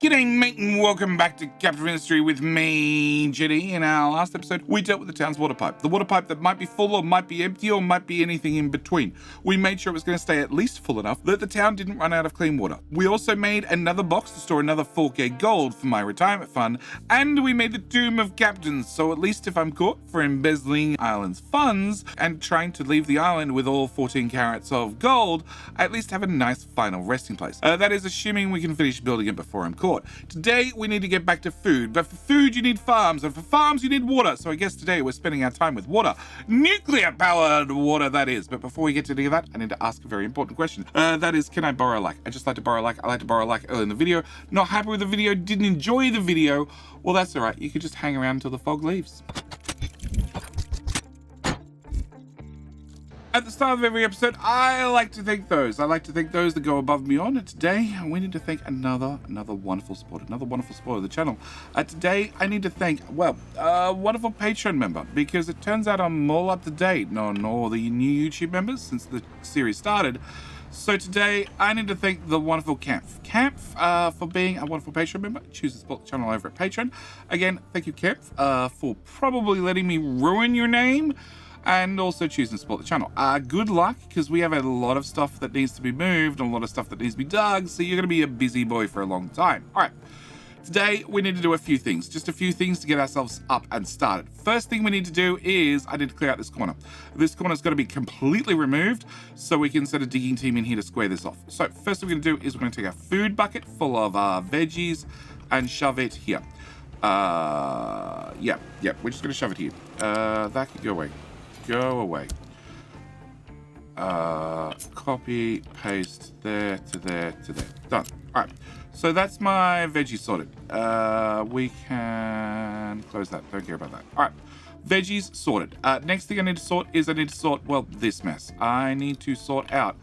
G'day mate and welcome back to Captain Ministry with me, Jenny. In our last episode, we dealt with the town's water pipe. The water pipe that might be full or might be empty or might be anything in between. We made sure it was going to stay at least full enough that the town didn't run out of clean water. We also made another box to store another 4K gold for my retirement fund, and we made the Tomb of Captains, so at least if I'm caught for embezzling island's funds and trying to leave the island with all 14 carats of gold, I at least have a nice final resting place. That is assuming we can finish building it before I'm caught. Today we need to get back to food, but for food you need farms, and for farms you need water, so I guess today we're spending our time with water. Nuclear powered water, that is. But before we get to any of that, I need to ask a very important question. That is, can I borrow a like? I just like to borrow a like. I like to borrow a like early in the video. Not happy with the video, didn't enjoy the video. Well, that's all right. You can just hang around until the fog leaves. At the start of every episode, I like to thank those. I like to thank those that go above and beyond. And today, we need to thank another wonderful supporter of the channel. Today, I need to thank, a wonderful Patreon member, because it turns out I'm all up to date on all the new YouTube members since the series started. So today, I need to thank the wonderful Camph for being a wonderful Patreon member. Choose to support the channel over at Patreon. Again, thank you, Camph, for probably letting me ruin your name, and also choosing to support the channel. Good luck, because we have a lot of stuff that needs to be moved and a lot of stuff that needs to be dug, so you're going to be a busy boy for a long time. All right, today we need to do a few things, just a few things to get ourselves up and started. First thing we need to do is I need to clear out this corner. This corner's got to be completely removed, so we can set a digging team in here to square this off. So first thing we're going to do is we're going to take a food bucket full of veggies and shove it here. Yeah, we're just going to shove it here. That could go away. Go away. Copy, paste, there to there to there. Done. All right. So that's my veggie sorted. We can close that. Don't care about that. All right. Veggies sorted. Next thing I need to sort is this mess. I need to sort out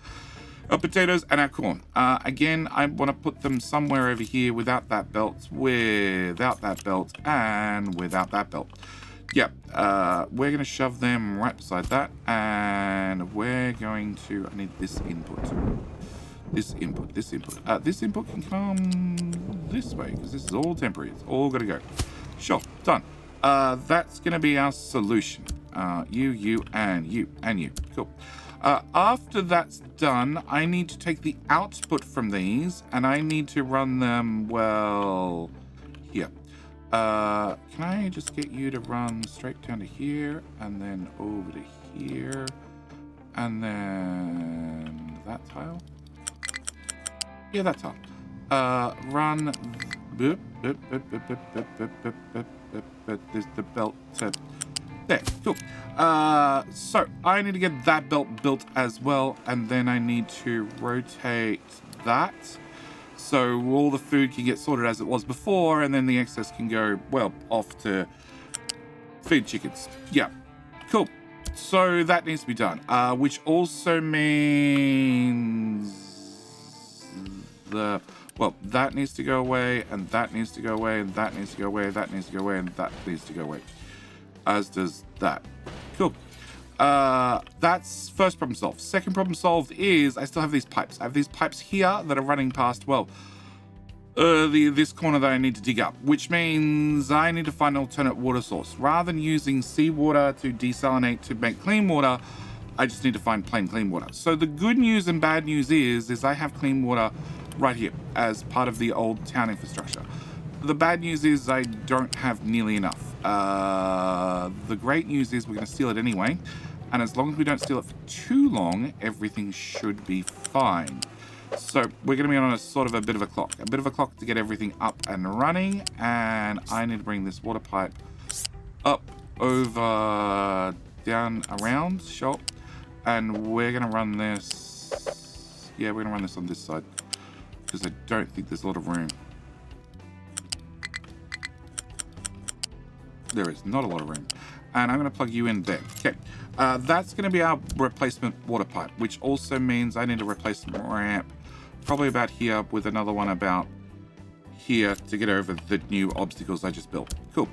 our potatoes and our corn. Again, I want to put them somewhere over here without that belt, without that belt, and without that belt. Yeah, we're going to shove them right beside that, and we're going to, I need this input. This input. This input can come this way, because this is all temporary. It's all got to go. Sure, done. That's going to be our solution. You, and you. Cool. After that's done, I need to take the output from these, and I need to run them, here. Can I just get you to run straight down to here, and then over to here, and then that tile? Yeah, that tile. Run, there's the belt to, there, cool. So I need to get that belt built as well, and then I need to rotate that, so all the food can get sorted as it was before, and then the excess can go, off to feed chickens. Yeah, cool. So that needs to be done, which also means that needs to go away, and that needs to go away, and that needs to go away, that needs to go away, and that needs to go away. As does that. Cool. That's first problem solved. Second problem solved is I still have these pipes. I have these pipes here that are running past, this corner that I need to dig up, which means I need to find an alternate water source. Rather than using seawater to desalinate to make clean water, I just need to find plain clean water. So the good news and bad news is I have clean water right here as part of the old town infrastructure. The bad news is I don't have nearly enough. The great news is we're going to steal it anyway, and as long as we don't steal it for too long, everything should be fine. So we're going to be on a bit of a clock to get everything up and running, and I need to bring this water pipe up, over, down, around, sure, and we're going to run this, we're going to run this on this side, because I don't think there's a lot of room. There is not a lot of room. And I'm going to plug you in there. Okay. That's going to be our replacement water pipe, which also means I need a replacement ramp, probably about here, with another one about here to get over the new obstacles I just built. Cool.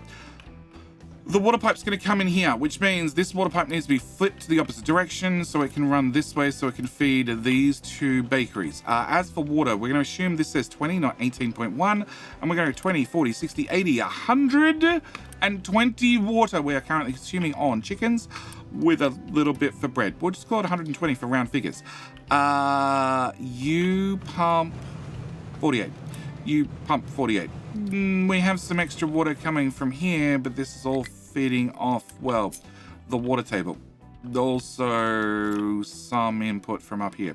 The water pipe's going to come in here, which means this water pipe needs to be flipped to the opposite direction so it can run this way so it can feed these two bakeries. As for water, we're going to assume this says 20, not 18.1, and we're going to 20, 40, 60, 80, 120 water we are currently consuming on chickens with a little bit for bread. We'll just call it 120 for round figures. You pump 48. You pump 48. We have some extra water coming from here, but this is all feeding off, well, the water table. Also, some input from up here.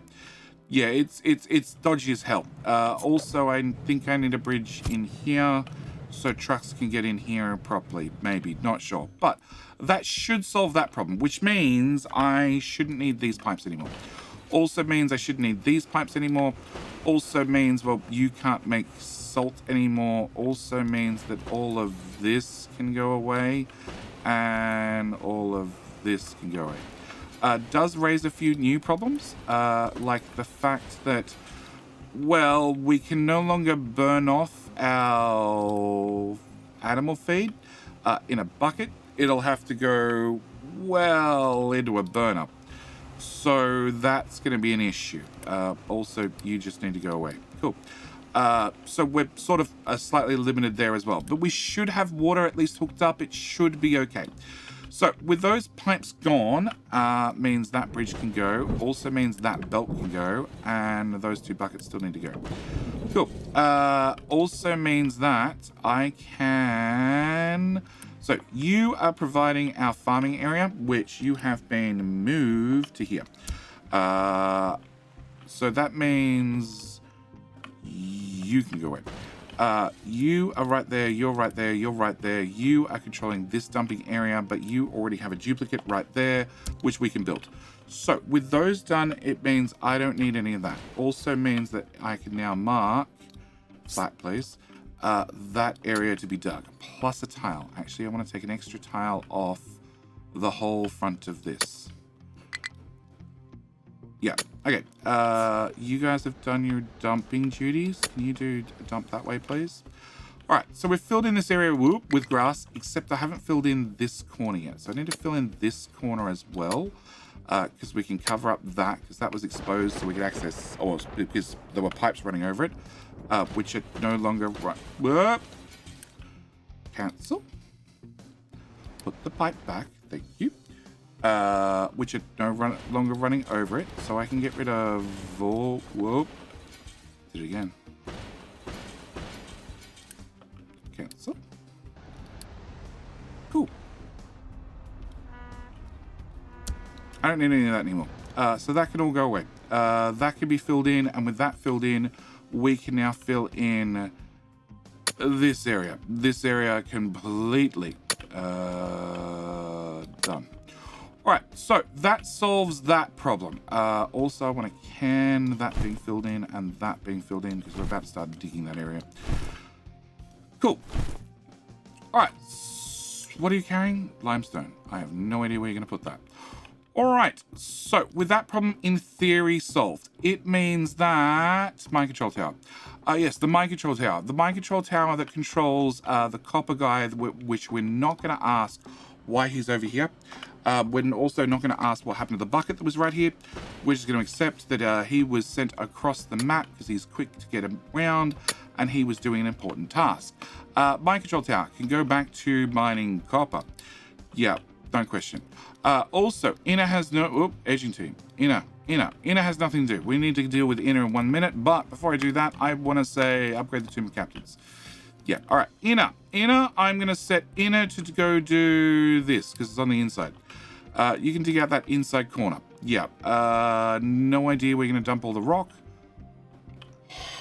Yeah, it's dodgy as hell. Also, I think I need a bridge in here so trucks can get in here properly. Maybe, not sure. But that should solve that problem, which means I shouldn't need these pipes anymore. Also means I shouldn't need these pipes anymore. Also means, well, you can't make salt anymore. Also means that all of this can go away and all of this can go away. Does raise a few new problems, like the fact that, well, we can no longer burn off our animal feed in a bucket. It'll have to go, well, into a burner. So that's going to be an issue. Also, you just need to go away. Cool. So we're sort of slightly limited there as well. But we should have water at least hooked up. It should be okay. So with those pipes gone, means that bridge can go. Also means that belt can go. And those two buckets still need to go. Cool. Also means that I can... So you are providing our farming area, which you have been moved to here. So that means you can go away. You are right there, you're right there, you're right there. You are controlling this dumping area, but you already have a duplicate right there, which we can build. So with those done, it means I don't need any of that. Also means that I can now mark, flat please, that area to be dug, plus a tile. Actually, I want to take an extra tile off the whole front of this. Yeah, okay. You guys have done your dumping duties. Can you do a dump that way, please? All right, so we've filled in this area with grass, except I haven't filled in this corner yet. So I need to fill in this corner as well, because we can cover up that, because that was exposed so we could access, or because there were pipes running over it, which are no longer run. Cancel. Put the pipe back, thank you. Which are no longer running over it, so I can get rid of all. Whoop. Did it again. Cancel. Cool. I don't need any of that anymore. So that can all go away. That can be filled in, and with that filled in, we can now fill in this area. This area completely done. All right, so that solves that problem. Also, I want to can that being filled in and that being filled in because we're about to start digging that area. Cool. All right, what are you carrying? Limestone. I have no idea where you're going to put that. All right, so with that problem in theory solved, it means that mind control tower. Yes, the mind control tower. The mind control tower that controls the copper guy, which we're not going to ask why he's over here. We're also not going to ask what happened to the bucket that was right here. We're just going to accept that he was sent across the map because he's quick to get around and he was doing an important task. Mind control tower can go back to mining copper. Yeah, don't question. Also, inner has no... edging team. Inner has nothing to do. We need to deal with inner in 1 minute, but before I do that, I want to say upgrade the team of captains. Yeah, all right. Inner, I'm going to set inner to go do this because it's on the inside. You can dig out that inside corner. Yeah. No idea where you're going to dump all the rock.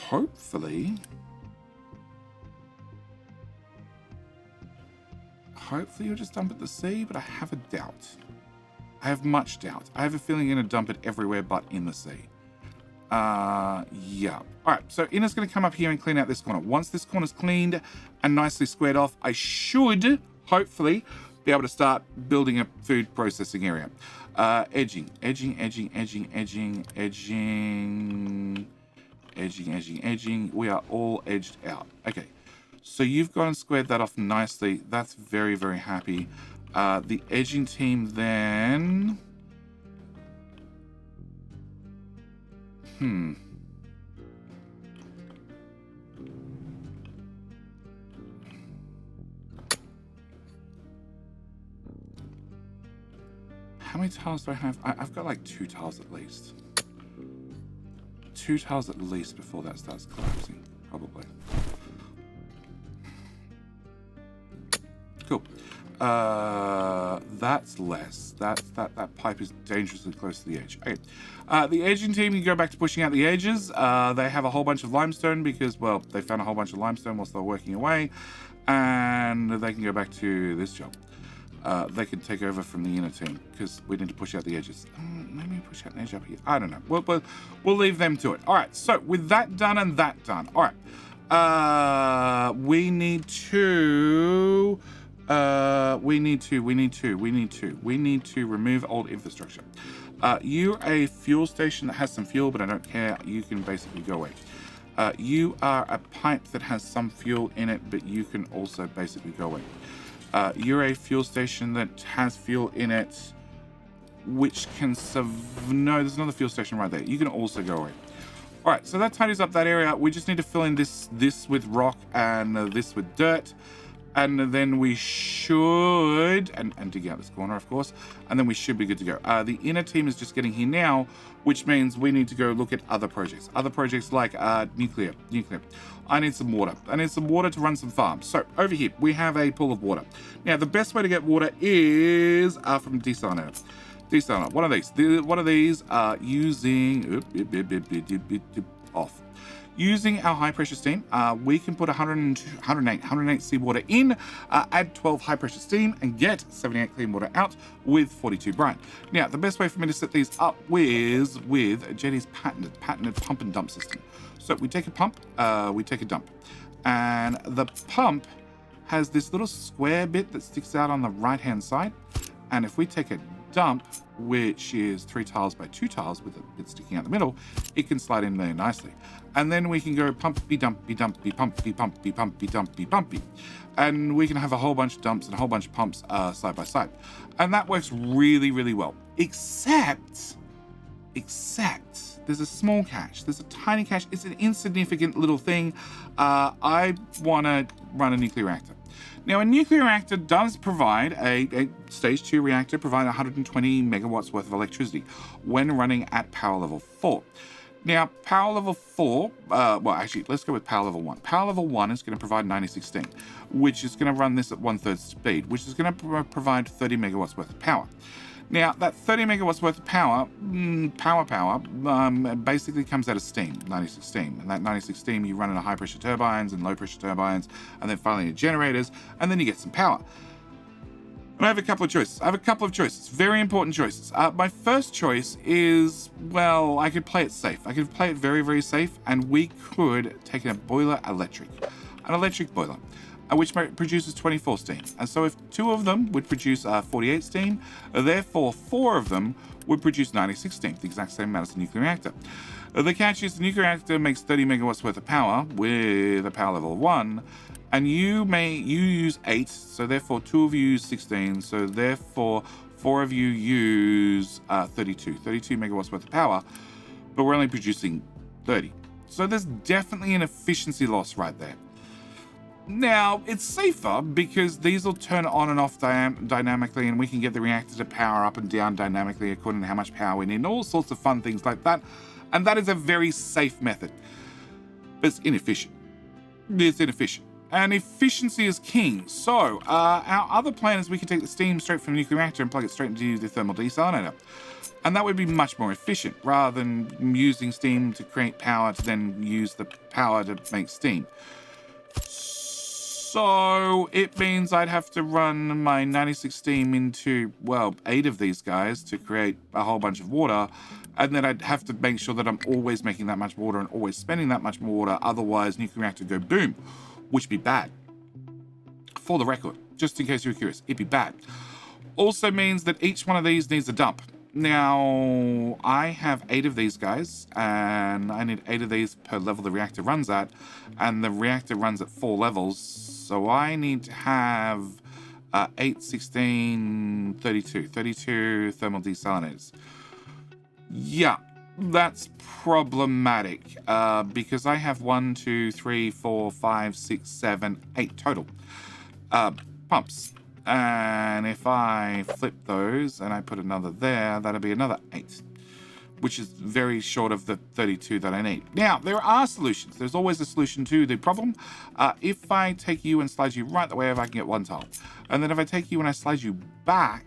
Hopefully you'll just dump it at the sea, but I have a doubt. I have much doubt. I have a feeling you're going to dump it everywhere but in the sea. Yeah. All right, so Inna's going to come up here and clean out this corner. Once this corner's cleaned and nicely squared off, I should, hopefully, be able to start building a food processing area. Edging. We are all edged out. Okay. So you've gone and squared that off nicely. That's very, very happy. The edging team then... How many tiles do I have? I've got like 2 tiles at least. 2 tiles at least before that starts collapsing, probably. Cool. That's less. That pipe is dangerously close to the edge. Okay. The edging team can go back to pushing out the edges. They have a whole bunch of limestone because, well, they found a whole bunch of limestone whilst they were working away. And they can go back to this job. They can take over from the inner team because we need to push out the edges. Maybe push out an edge up here. I don't know. We'll leave them to it. All right. So with that done and that done. All right. We need to remove old infrastructure. You're a fuel station that has some fuel, but I don't care. You can basically go away. You are a pipe that has some fuel in it, but you can also basically go away. You're a fuel station that has fuel in it, which can no, there's another fuel station right there. You can also go away. All right, so that tidies up that area. We just need to fill in this with rock and this with dirt. And then we should, and dig out this corner, of course, and then we should be good to go. The inner team is just getting here now, which means we need to go look at other projects. Other projects like nuclear. I need some water. I need some water to run some farms. So over here, we have a pool of water. Now, the best way to get water is from desalinator. Desalinator. One of these using off. Using our high pressure steam, we can put 108 seawater in, add 12 high pressure steam, and get 78 clean water out with 42 brine. Now, the best way for me to set these up is with Jetty's patented pump and dump system. So we take a pump, we take a dump, and the pump has this little square bit that sticks out on the right hand side. And if we take a dump, which is 3 tiles by 2 tiles with a bit sticking out the middle, it can slide in there nicely. And then we can go pumpy dumpy pumpy pumpy pumpy dumpy pumpy. And we can have a whole bunch of dumps and a whole bunch of pumps side by side. And that works really, really well. Except there's a small catch. There's a tiny catch. It's an insignificant little thing. I want to run a nuclear reactor. Now, a nuclear reactor does provide a stage 2 reactor, provide 120 megawatts worth of electricity when running at power level 4. Now, power level 4, well, actually, let's go with power level 1. Power level 1 is going to provide 9016, which is going to run this at 1/3 speed, which is going to provide 30 megawatts worth of power. Now, that 30 megawatts worth of power, basically comes out of steam, 96 steam. And that 96 steam, you run in high pressure turbines and low pressure turbines, and then finally your generators, and then you get some power. And I have a couple of choices. Very important choices. My first choice is, well, I could play it safe. I could play it very, very safe, and we could take an electric boiler, which produces 24 steam. And so if 2 of them would produce 48 steam, therefore 4 of them would produce 96 steam, the exact same amount as the nuclear reactor. The catch is the nuclear reactor makes 30 megawatts worth of power with a power level 1, and you use 8, so therefore 2 of you use 16, so therefore 4 of you use 32 megawatts worth of power, but we're only producing 30. So there's definitely an efficiency loss right there. Now, it's safer because these will turn on and off dynamically, and we can get the reactor to power up and down dynamically according to how much power we need, and all sorts of fun things like that. And that is a very safe method. But it's inefficient. And efficiency is king. So, our other plan is we can take the steam straight from the nuclear reactor and plug it straight into the thermal desalinator. And that would be much more efficient, rather than using steam to create power to then use the power to make steam. So it means I'd have to run my 96 steam into, well, 8 of these guys to create a whole bunch of water. And then I'd have to make sure that I'm always making that much water and always spending that much more water. Otherwise, nuclear reactor would go boom, which would be bad. For the record, just in case you were curious, it'd be bad. Also means that each one of these needs a dump. Now, I have 8 of these guys, and I need 8 of these per level the reactor runs at, and the reactor runs at 4 levels. So I need to have 8, 16, 32. 32 thermal desalinators. Yeah, that's problematic because I have 1, 2, 3, 4, 5, 6, 7, 8 total pumps. And if I flip those and I put another there, that'll be another 8, which is very short of the 32 that I need. Now, there are solutions. There's always a solution to the problem. If I take you and slide you right the way over, I can get 1 tile. And then if I take you and I slide you back,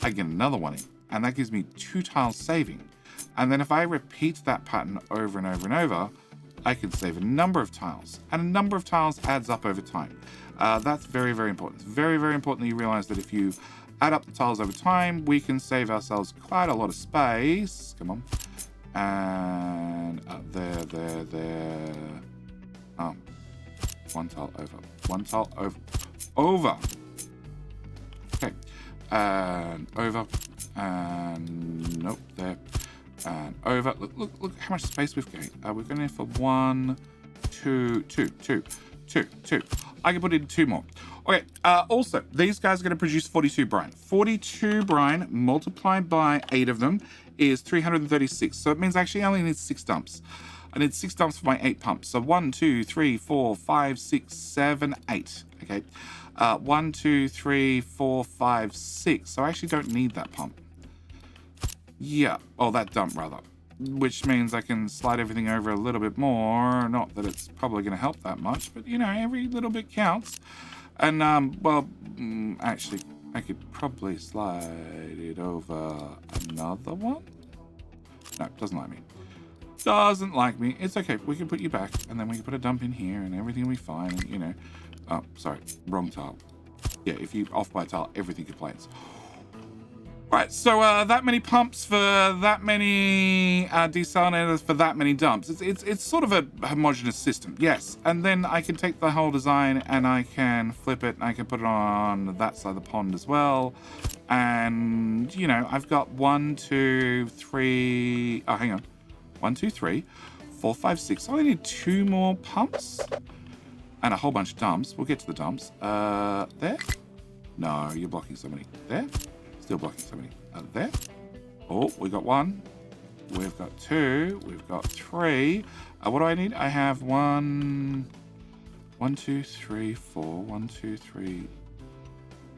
I get another 1 in. And that gives me 2 tiles saving. And then if I repeat that pattern over and over and over, I can save a number of tiles. And a number of tiles adds up over time. That's very, very important. It's very, very important that you realize that if you add up the tiles over time, we can save ourselves quite a lot of space. Come on. And there. 1 tile over. 1 tile over. Over. Okay. And over. And nope, there. And over. Look how much space we've gained. We're going in for 1, 2, 2, 2, 2, 2. I can put in 2 more. Okay, also, these guys are going to produce 42 brine. 42 brine multiplied by 8 of them is 336. So it means I actually only need 6 dumps. I need 6 dumps for my 8 pumps. So 1, 2, 3, 4, 5, 6, 7, 8. Okay. 1, 2, 3, 4, 5, 6. So I actually don't need that pump. Yeah. Oh, that dump, rather. Which means I can slide everything over a little bit more. Not that it's probably going to help that much, but, you know, every little bit counts. And, actually, I could probably slide it over another one. No, doesn't like me. Doesn't like me. It's okay. We can put you back, and then we can put a dump in here, and everything will be fine, and, you know. Oh, sorry. Wrong tile. Yeah, if you off by a tile, everything complains. Right, so that many pumps for that many desalinators for that many dumps. It's sort of a homogeneous system, yes. And then I can take the whole design and I can flip it and I can put it on that side of the pond as well. And, you know, I've got 1, 2, 3... Oh, hang on. 1, 2, 3, 4, 5, 6. So I only need 2 more pumps and a whole bunch of dumps. We'll get to the dumps. There? No, you're blocking somebody. There? Still blocking somebody. There. Oh, we got 1. We've got 2. We've got 3. What do I need? I have 1, 2, 3, 4. 1, 2, 3.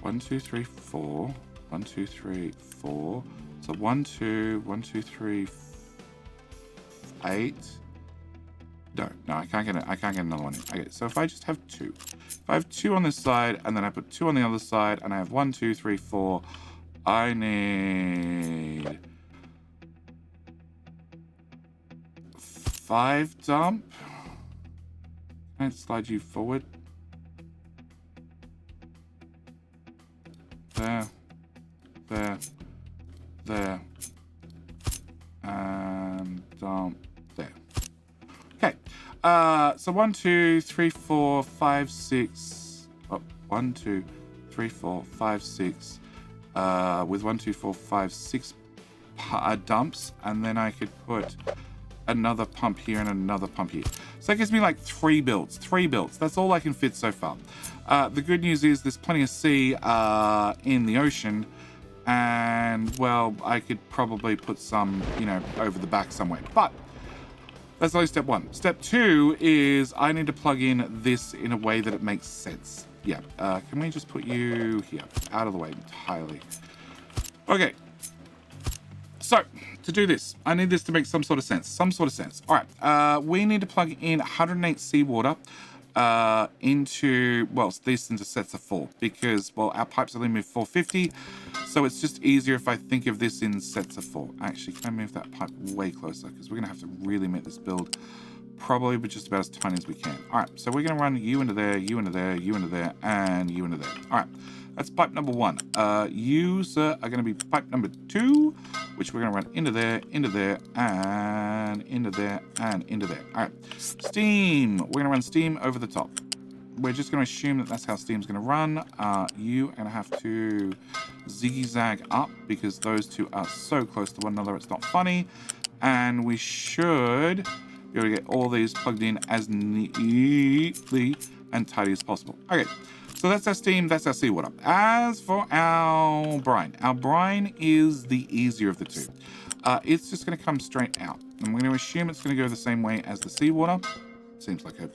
1, 2, 3, 4. 1, 2, 3, 4. So 1, 2, 1, 2, 3, 8. No, I can't get it. I can't get another one in. Okay, so if I just have 2. If I have 2 on this side, and then I put 2 on the other side, and I have 1, 2, 3, 4. I need 5 dump. Can I slide you forward? There. And dump there. Okay. So 1, 2, 3, 4, 5, 6. Oh, 1, 2, 3, 4, 5, 6. With 1, 2, 4, 5, 6 dumps, and then I could put another pump here and another pump here. So that gives me like 3 builds. 3 builds. That's all I can fit so far. The good news is there's plenty of sea in the ocean, and, well, I could probably put some, you know, over the back somewhere. But that's only step 1. Step 2 is I need to plug in this in a way that it makes sense. Yeah, can we just put you here, out of the way entirely? Okay, so to do this, I need this to make some sort of sense. All right, we need to plug in 108 seawater into, well, these into sets of 4 because, well, our pipes only move 450, so it's just easier if I think of this in sets of 4. Actually, can I move that pipe way closer? Because we're going to have to really make this build probably but just about as tiny as we can. All right, so we're going to run you into there, you into there, you into there, and you into there. All right, that's pipe number 1. Yous are going to be pipe number 2, which we're going to run into there, and into there, and into there. All right, steam. We're going to run steam over the top. We're just going to assume that that's how steam's going to run. You are going to have to zigzag up because those two are so close to one another, it's not funny. And we should be able to get all these plugged in as neatly and tidy as possible. Okay, so that's our steam, that's our seawater. As for our brine is the easier of the two. It's just going to come straight out. I'm going to assume it's going to go the same way as the seawater. Seems like a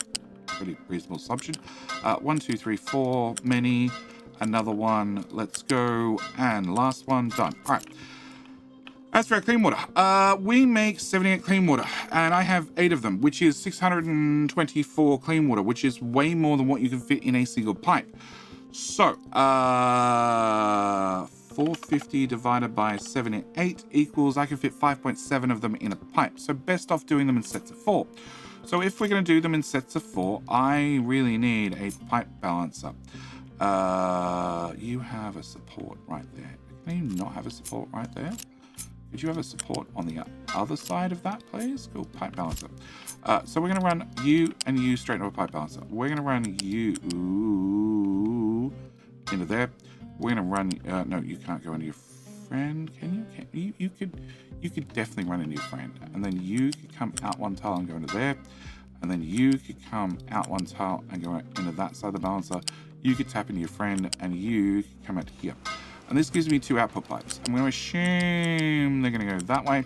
pretty reasonable assumption. 1, 2, 3, 4, many. Another one, let's go. And last one, done. All right. As for our clean water, we make 78 clean water, and I have 8 of them, which is 624 clean water, which is way more than what you can fit in a single pipe. So, 450 divided by 78 equals, I can fit 5.7 of them in a pipe. So best off doing them in sets of 4. So if we're going to do them in sets of 4, I really need a pipe balancer. You have a support right there. Can you not have a support right there? Could you have a support on the other side of that, please? Cool, pipe balancer. So we're going to run you and you straight into a pipe balancer. We're going to run you into there. We're going to run... no, you can't go into your friend, can you? You could definitely run into your friend. And then you could come out one tile and go into there. And then you could come out one tile and go into that side of the balancer. You could tap into your friend and you could come out here. And this gives me 2 output pipes. I'm going to assume they're going to go that way.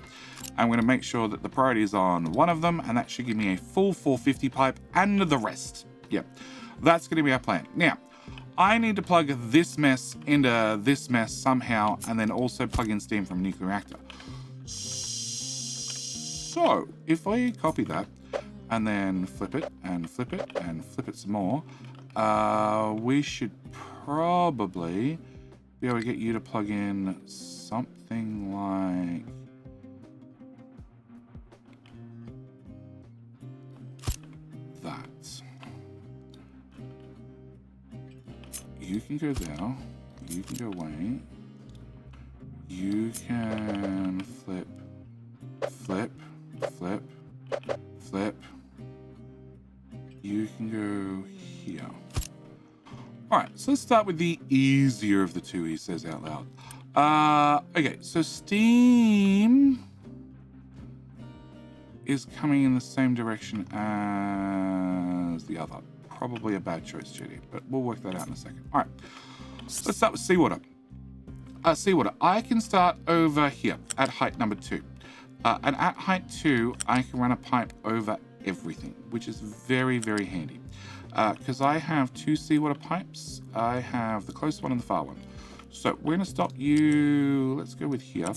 I'm going to make sure that the priority is on one of them, and that should give me a full 450 pipe and the rest. Yep, that's going to be our plan. Now, I need to plug this mess into this mess somehow, and then also plug in steam from a nuclear reactor. So, if I copy that, and then flip it, and flip it, and flip it some more, we should probably be able to get you to plug in something like that. You can go there, you can go away, you can flip, flip, flip, flip, you can go here. Alright, so let's start with the easier of the two, he says out loud. Okay, so steam is coming in the same direction as the other. Probably a bad choice, JD, but we'll work that out in a second. Alright, let's start with seawater. Seawater, I can start over here at height number 2. And at height 2, I can run a pipe over everything, which is very, very handy. Because I have 2 seawater pipes. I have the close one and the far one. So we're going to stop you, let's go with here,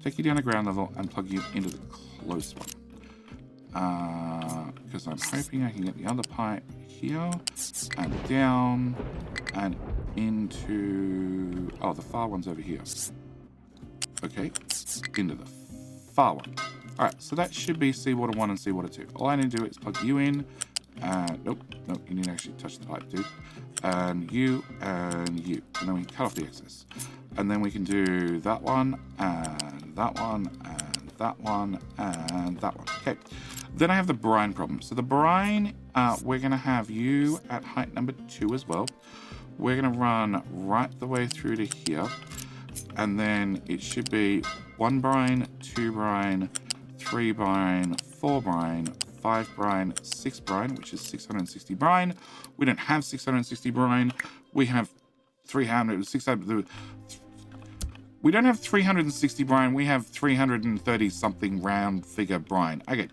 take you down to ground level and plug you into the close one. Because I'm hoping I can get the other pipe here and down and into, oh, the far one's over here. Okay, into the far one. All right, so that should be seawater 1 and seawater 2. All I need to do is plug you in. Nope, you need to actually touch the pipe, dude. And you, and you. And then we can cut off the excess. And then we can do that one, and that one, and that one, and that one. Okay. Then I have the brine problem. So the brine, we're going to have you at height number 2 as well. We're going to run right the way through to here. And then it should be 1 brine, 2 brine, 3 brine, 4 brine, 5 brine, 6 brine, which is 660 brine. We don't have 660 brine. We have 600. We don't have 360 brine. We have 330 something round figure brine. Okay.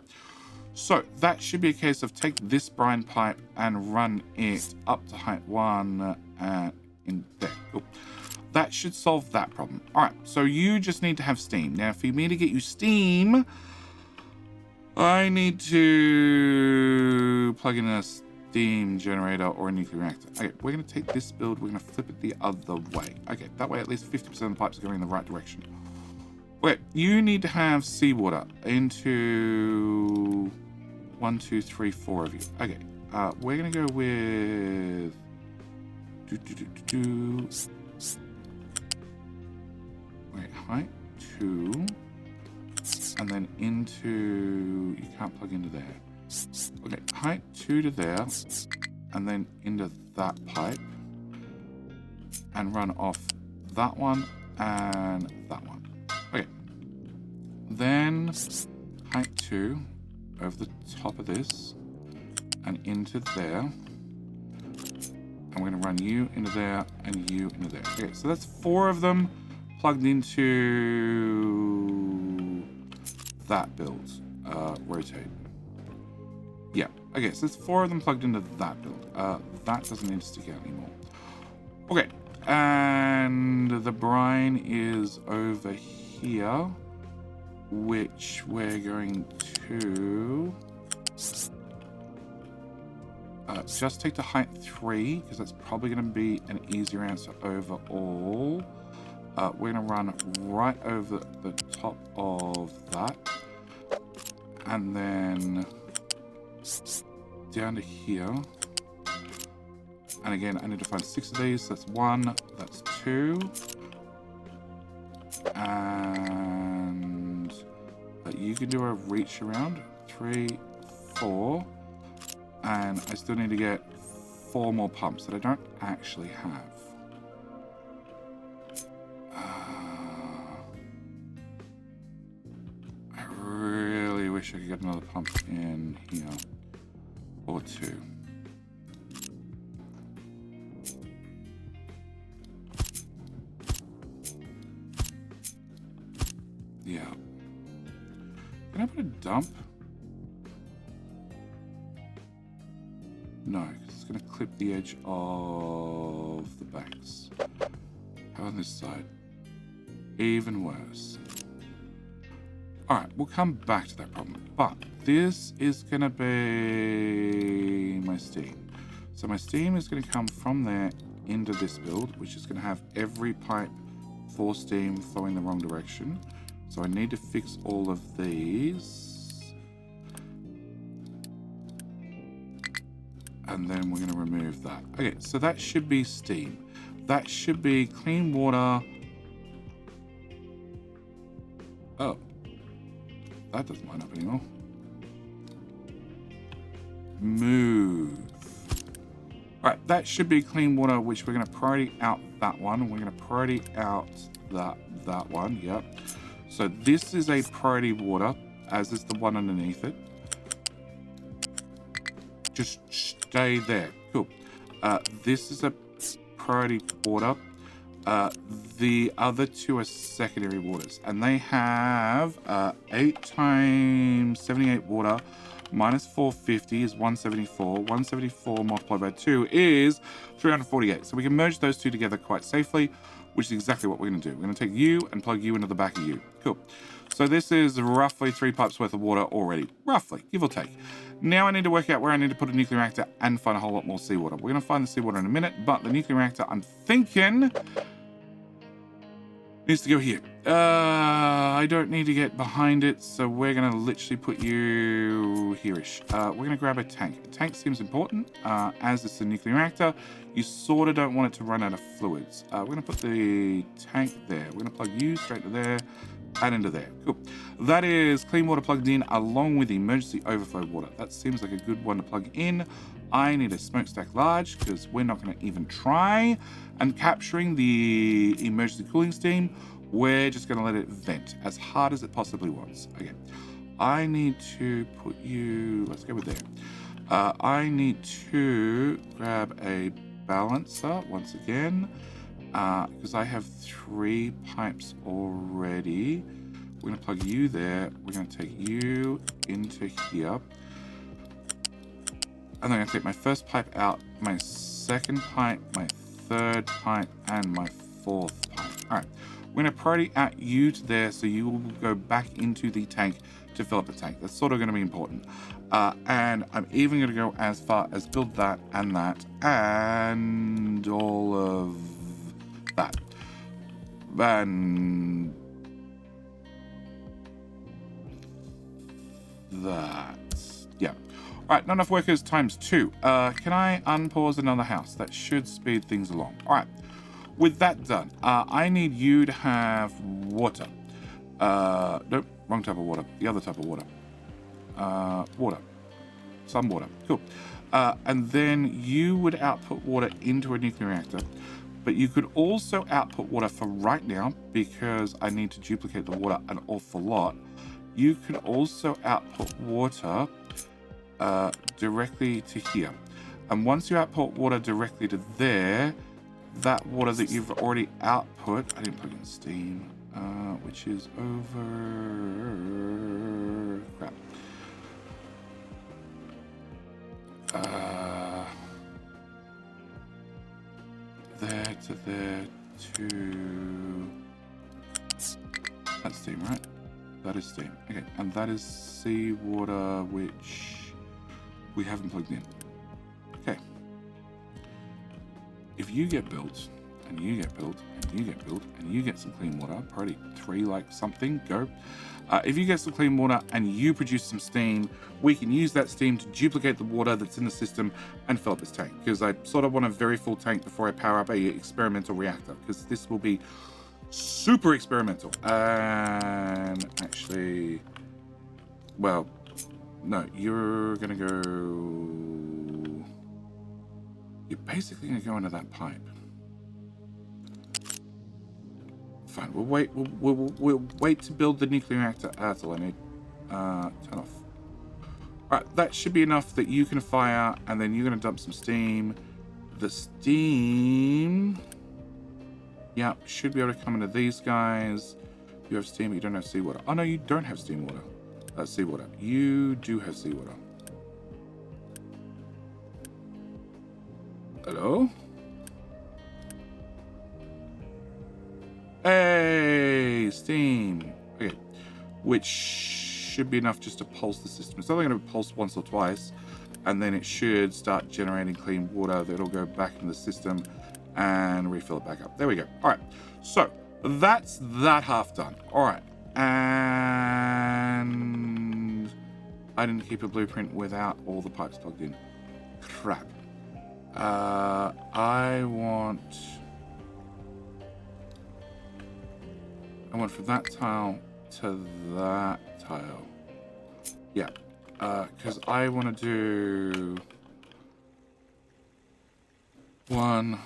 So that should be a case of take this brine pipe and run it up to height 1 in there. Cool. That should solve that problem. All right. So you just need to have steam. Now, for me to get you steam, I need to plug in a steam generator or a nuclear reactor. Okay, we're going to take this build, we're going to flip it the other way. Okay, that way at least 50% of the pipes are going in the right direction. Okay, you need to have seawater into 1, 2, 3, 4 of you. Okay, we're going to go with... Wait, height 2... and then into, you can't plug into there. Okay, height 2 to there, and then into that pipe, and run off that one and that one. Okay, then height 2 over the top of this, and into there, And we're going to run you into there and you into there. Okay, so that's 4 of them plugged into that build. Rotate. Yeah, okay, so there's 4 of them plugged into that build. That doesn't need to stick out anymore. Okay, and the brine is over here, which we're going to just take to height 3, because that's probably going to be an easier answer overall. We're going to run right over the top of that, and then down to here. And again, I need to find 6 of these. That's 1, that's 2. And you can do a reach around. 3, 4. And I still need to get 4 more pumps that I don't actually have. I really wish I could get another pump in here. Or 2. Yeah. Can I put a dump? No, because it's going to clip the edge of the banks. How on this side? Even worse. Alright, we'll come back to that problem. But this is going to be my steam. So my steam is going to come from there into this build, which is going to have every pipe for steam flowing the wrong direction. So I need to fix all of these. And then we're going to remove that. Okay, so that should be steam. That should be clean water. Oh. That doesn't line up anymore. Move. Alright, that should be clean water, which we're going to priority out that one. We're going to priority out that one. Yep. So this is a priority water, as is the one underneath it. Just stay there. Cool. This is a priority water. The other 2 are secondary waters, and they have 8 times 78 water minus 450 is 174. 174 multiplied by 2 is 348. So we can merge those 2 together quite safely, which is exactly what we're going to do. We're going to take you and plug you into the back of you. Cool. So this is roughly 3 pipes worth of water already. Roughly, give or take. Now I need to work out where I need to put a nuclear reactor and find a whole lot more seawater. We're going to find the seawater in a minute, but the nuclear reactor, I'm thinking, needs to go here. I don't need to get behind it, so we're going to literally put you here-ish. We're going to grab a tank. A tank seems important, as it's a nuclear reactor. You sort of don't want it to run out of fluids. We're going to put the tank there. We're going to plug you straight to there and into there. Cool. That is clean water plugged in along with emergency overflow water. That seems like a good one to plug in. I need a smokestack large because we're not going to even try and capturing the emergency cooling steam. We're just going to let it vent as hard as it possibly wants. Okay. I need to put you, let's go with there. I need to grab a balancer once again, because I have 3 pipes already. We're going to plug you there. We're going to take you into here. And I'm going to take my first pipe out, my second pipe, my third pipe, and my 4th pipe. All right. We're going to priority out you to there, so you will go back into the tank to fill up the tank. That's sort of going to be important. And I'm even going to go as far as build that and all of that. And that. Yeah. All right, not enough workers times 2. Can I unpause another house? That should speed things along. All right. With that done, I need you to have water. Nope, wrong type of water. The other type of water. Water. Some water. Cool. And then you would output water into a nuclear reactor. But you could also output water for right now, because I need to duplicate the water an awful lot. You could also output water directly to here. And once you output water directly to there, that water that you've already output, I didn't plug in steam, which is over, crap. There to there to, that's steam, right? That is steam. Okay, and that is seawater, which we haven't plugged in. Okay. If you get built, and you get built, and you get built, and you get some clean water, priority 3 like something, go. If you get some clean water and you produce some steam, we can use that steam to duplicate the water that's in the system and fill up this tank. Because I sort of want a very full tank before I power up a experimental reactor, because this will be super experimental. And actually, well, no, you're gonna go, you're basically gonna go into that pipe. Fine, we'll wait. We'll wait to build the nuclear reactor. That's all I need. Turn off. All right, that should be enough that you can fire, and then you're gonna dump some steam. The steam, yeah, should be able to come into these guys. You have steam, but you don't have seawater. Oh no, you don't have steam water. Seawater. You do have seawater. Hello? Hey, steam. Okay, which should be enough just to pulse the system. It's only going to pulse once or twice, and then it should start generating clean water that'll go back into the system and refill it back up. There we go. All right, so that's that half done. All right, and I didn't keep a blueprint without all the pipes plugged in. Crap. I want from that tile to that tile. Yeah, because I want to do 1,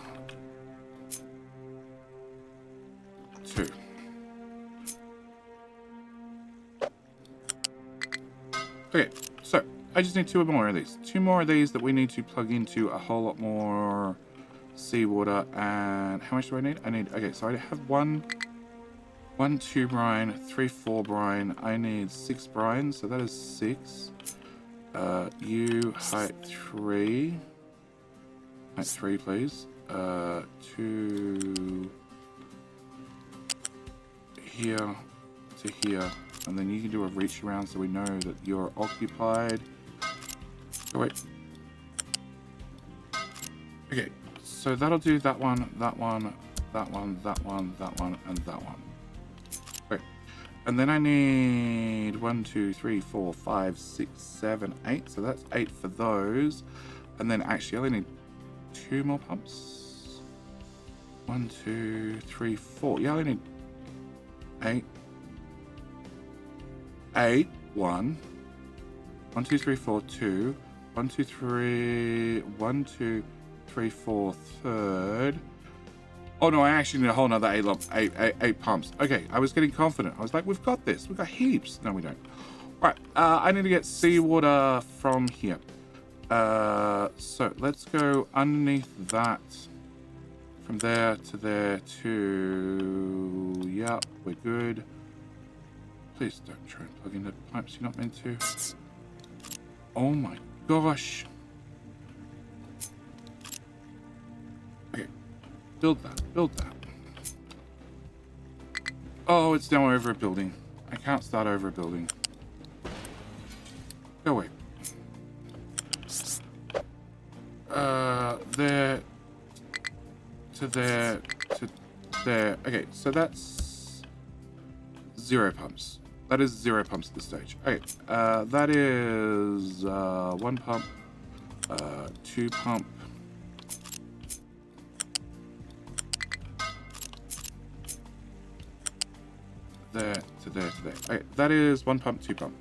2. Okay, so I just need 2 more of these. 2 more of these that we need to plug into a whole lot more seawater. And how much do I need? Okay, so I have 1, 2 brine, 3, 4 brine. I need 6 brine, so that is 6. You height 3. Height 3, please. 2 here to here. And then you can do a reach around so we know that you're occupied. Oh, wait. Okay, so that'll do that one, that one, that one, that one, that one, and that one. Okay, and then I need 1, 2, 3, 4, 5, 6, 7, 8. So that's 8 for those. And then actually I only need 2 more pumps. 1, 2, 3, 4. Yeah, I only need 8. 8, 1, 1, 2, 3, 4, 2, 1, 2, 3, 1, 2, 3, 4, third. Oh no, I actually need a whole nother 8 pumps. Okay, I was getting confident. I was like, we've got this. We've got heaps. No, we don't. Right, I need to get seawater from here. So let's go underneath that. From there to, yeah, we're good. Please don't try and plug in the pipes you're not meant to. Oh my gosh. Okay, build that. Oh, it's now over a building. I can't start over a building. Go away. There to there to there. Okay, so that's 0 pumps. That is 0 pumps at this stage. Okay, that is 1 pump, 2 pump, there to there to there. Okay, that is 1 pump, 2 pump.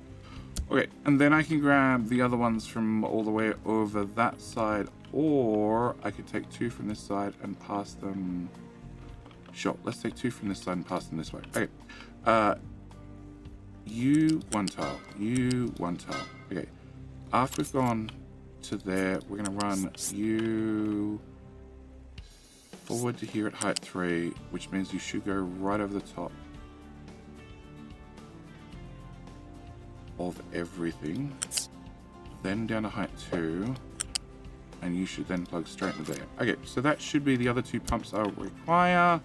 Okay, and then I can grab the other ones from all the way over that side, or I could take 2 from this side and pass them. Sure, let's take 2 from this side and pass them this way. Okay, you 1 tile, you 1 tile. Okay, after we've gone to there. We're going to run you forward to here at height 3, which means you should go right over the top of everything. Then down to height 2. And you should then plug straight into there. Okay, so that should be the other 2 pumps I require.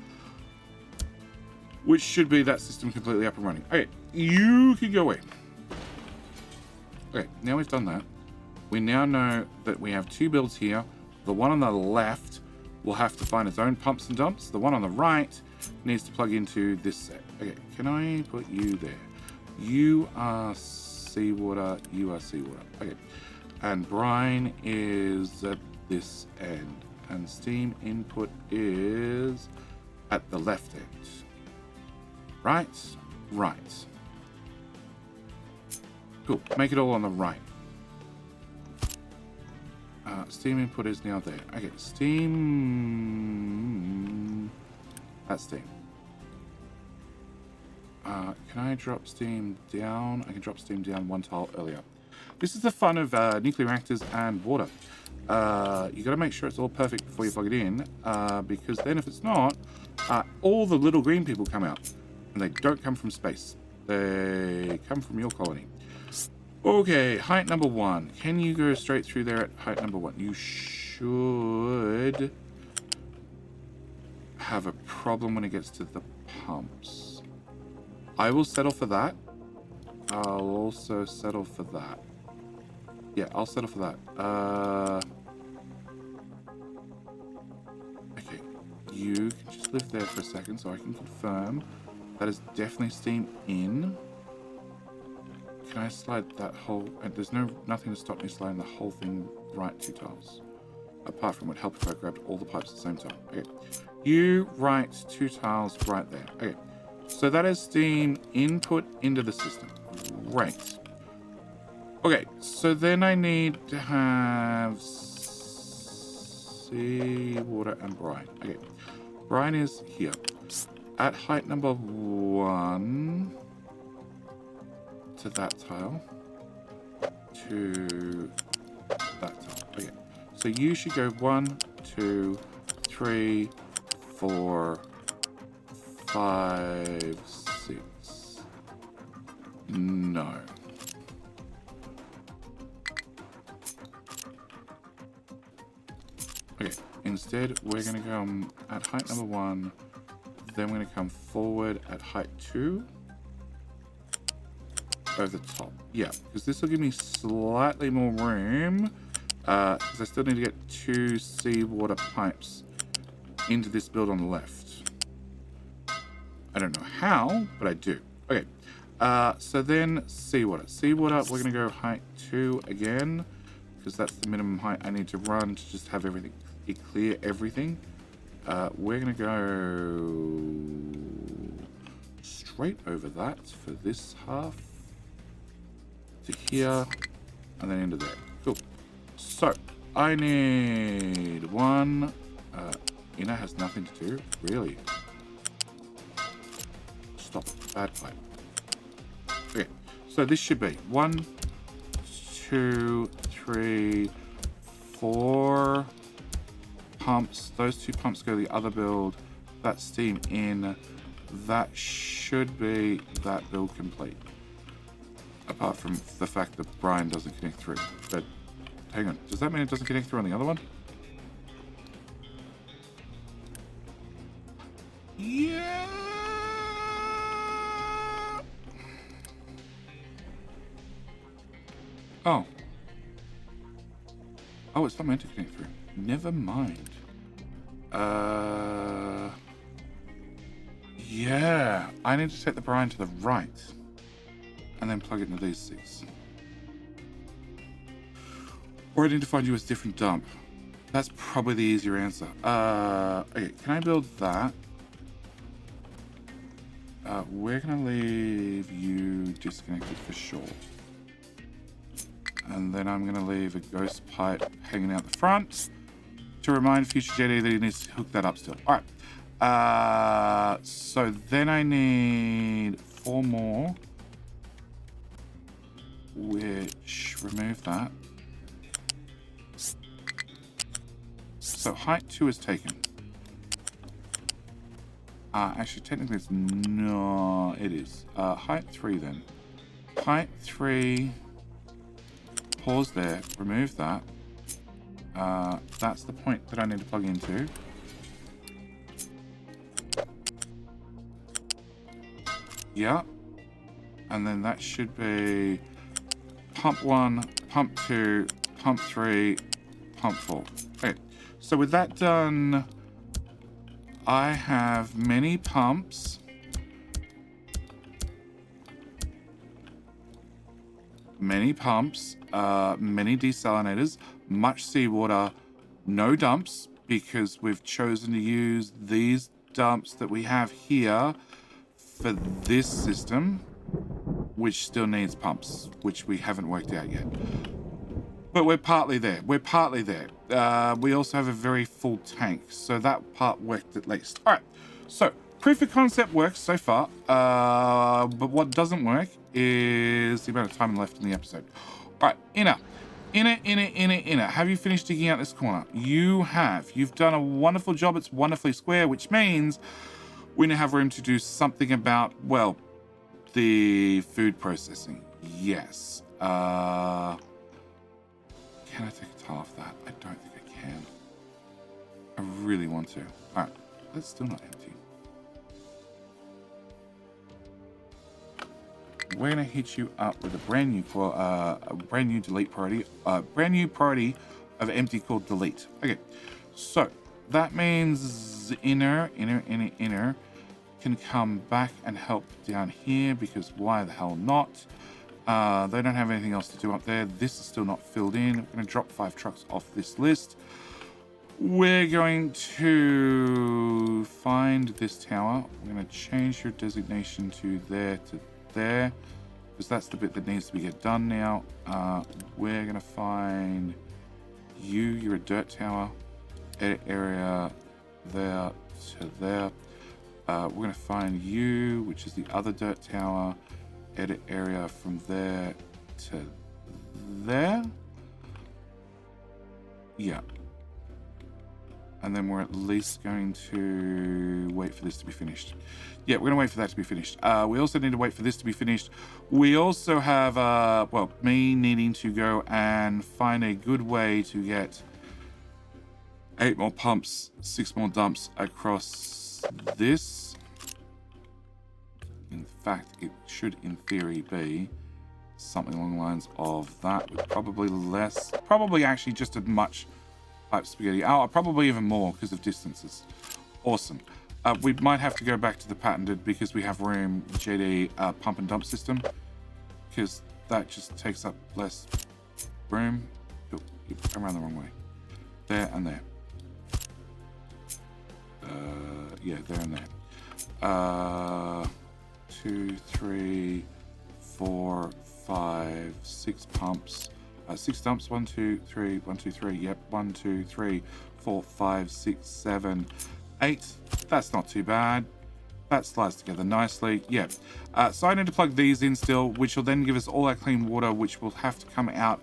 Which should be that system completely up and running. Okay, you can go away. Okay, now we've done that. We now know that we have 2 builds here. The one on the left will have to find its own pumps and dumps. The one on the right needs to plug into this set. Okay, can I put you there? You are seawater, you are seawater. Okay, and brine is at this end. And steam input is at the left end. Right? Right. Cool. Make it all on the right. Steam input is now there. Okay, steam... That's steam. Can I drop steam down? I can drop steam down 1 tile earlier. This is the fun of nuclear reactors and water. You got to make sure it's all perfect before you plug it in, because then if it's not, all the little green people come out. And they don't come from space. They come from your colony. Okay, height number 1. Can you go straight through there at height number 1? You should have a problem when it gets to the pumps. I will settle for that. I'll also settle for that. Yeah, I'll settle for that. Okay, you can just live there for a second so I can confirm. That is definitely steam in. Can I slide that whole... there's nothing to stop me sliding the whole thing right 2 tiles. Apart from it would help if I grabbed all the pipes at the same time. Okay. You right 2 tiles right there. Okay. So that is steam input into the system. Great. Okay. So then I need to have seawater and brine. Okay. Brine is here. At height number 1 to that tile to that tile. Okay, so you should go 1, 2, 3, 4, 5, 6. No. Okay, instead we're going to go at height number 1. Then we're going to come forward at height 2 over the top. Yeah, because this will give me slightly more room. Because I still need to get 2 seawater pipes into this build on the left. I don't know how, but I do. Okay, so then seawater. Seawater, we're going to go height 2 again. Because that's the minimum height I need to run to just have everything, clear everything. We're going to go straight over that for this half to here and then into there. Cool. So I need 1. Inner has nothing to do, really. Stop. Bad pipe. Okay. So this should be 1, 2, 3, 4. Pumps. Those 2 pumps go to the other build. That's steam in. That should be that build complete. Apart from the fact that brine doesn't connect through. But hang on, does that mean it doesn't connect through on the other one? Yeah. Oh. Oh, it's not meant to connect through. Never mind. Yeah. I need to take the brine to the right. And then plug it into these 6. Or I need to find you a different dump. That's probably the easier answer. Okay, can I build that? We're going to leave you disconnected for sure. And then I'm going to leave a ghost pipe hanging out the front to remind future Jedi that he needs to hook that up still. All right. So then I need 4 more, which remove that. So height 2 is taken. Actually, technically it's no, it is. Height 3 then. Height 3. Pause there. Remove that. That's the point that I need to plug into. Yeah. And then that should be pump 1, pump 2, pump 3, pump 4. Okay. So with that done, I have many pumps. Many pumps, many desalinators, much seawater, no dumps, because we've chosen to use these dumps that we have here for this system, which still needs pumps, which we haven't worked out yet. But we're partly there. We're partly there. We also have a very full tank, so that part worked at least. All right, so proof of concept works so far, but what doesn't work is the amount of time left in the episode. All right, inner. Have you finished digging out this corner? You have. You've done a wonderful job. It's wonderfully square, which means we now have room to do something about, well, the food processing. Yes. Can I take a tile off that? I don't think I can. I really want to. All right, that's still not empty. We're gonna hit you up with a brand new delete priority, brand new priority of empty called delete. Okay, so that means inner can come back and help down here, because why the hell not? They don't have anything else to do up there. This is still not filled in. We're gonna drop 5 trucks off this list. We're going to find this tower. We're gonna change your designation to there, because that's the bit that needs to be get done now. We're gonna find you. You're a dirt tower. Edit area there to there. We're gonna find you, which is the other dirt tower. Edit area from there to there. Yeah. And then we're at least going to wait for this to be finished. Yeah, we're going to wait for that to be finished. We also need to wait for this to be finished. We also have, well, me needing to go and find a good way to get 8 more pumps, 6 more dumps across this. In fact, it should, in theory, be something along the lines of that, with probably less, probably actually just as much pipe spaghetti. Oh, probably even more because of distances. Awesome. We might have to go back to the patented, because we have room JD pump and dump system, because that just takes up less room. Oh, you come around the wrong way. There and there. Yeah, there and there. 2, 3, 4, 5, 6 pumps. 6 dumps. 1, 2, 3. 1, 2, 3. Yep. 1, 2, 3, 4, 5, 6, 7, 8. That's not too bad. That slides together nicely. Yeah. So I need to plug these in still, which will then give us all our clean water, which will have to come out,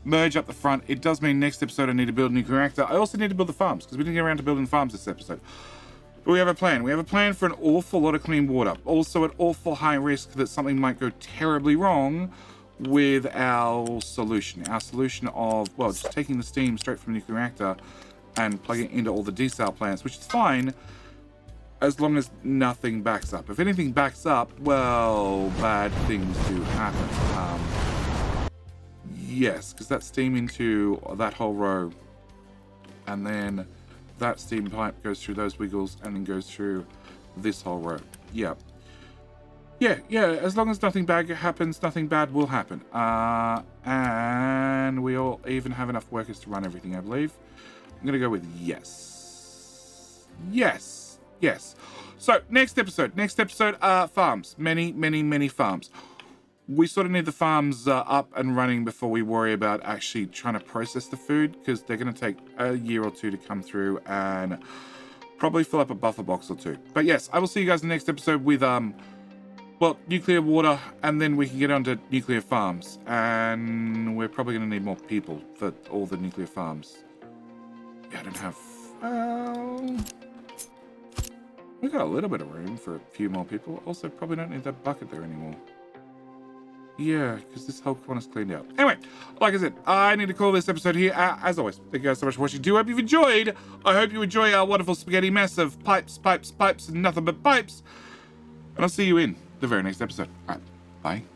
merge up the front. It does mean next episode I need to build a nuclear reactor. I also need to build the farms, because we didn't get around to building the farms this episode. But we have a plan. We have a plan for an awful lot of clean water. Also, an awful high risk that something might go terribly wrong with our solution. Our solution of, well, just taking the steam straight from the nuclear reactor and plugging it into all the desal plants, which is fine as long as nothing backs up. If anything backs up, well, bad things do happen. Yes, because that's steam into that whole row, and then that steam pipe goes through those wiggles and then goes through this whole row. Yeah, as long as nothing bad happens, nothing bad will happen. And we all even have enough workers to run everything, I believe. I'm gonna go with yes. So next episode, farms. Many farms. We sort of need the farms up and running before we worry about actually trying to process the food, because they're going to take a year or two to come through and probably fill up a buffer box or 2. But yes, I will see you guys in the next episode with, well, nuclear water, and then we can get onto nuclear farms. And we're probably going to need more people for all the nuclear farms. Yeah, I don't have We got a little bit of room for a few more people. Also, probably don't need that bucket there anymore. Yeah, because this whole corner's cleaned out. Anyway, like I said, I need to call this episode here. As always, thank you guys so much for watching. Do hope you've enjoyed. I hope you enjoy our wonderful spaghetti mess of pipes, pipes, pipes, and nothing but pipes. And I'll see you in the very next episode. All right, bye.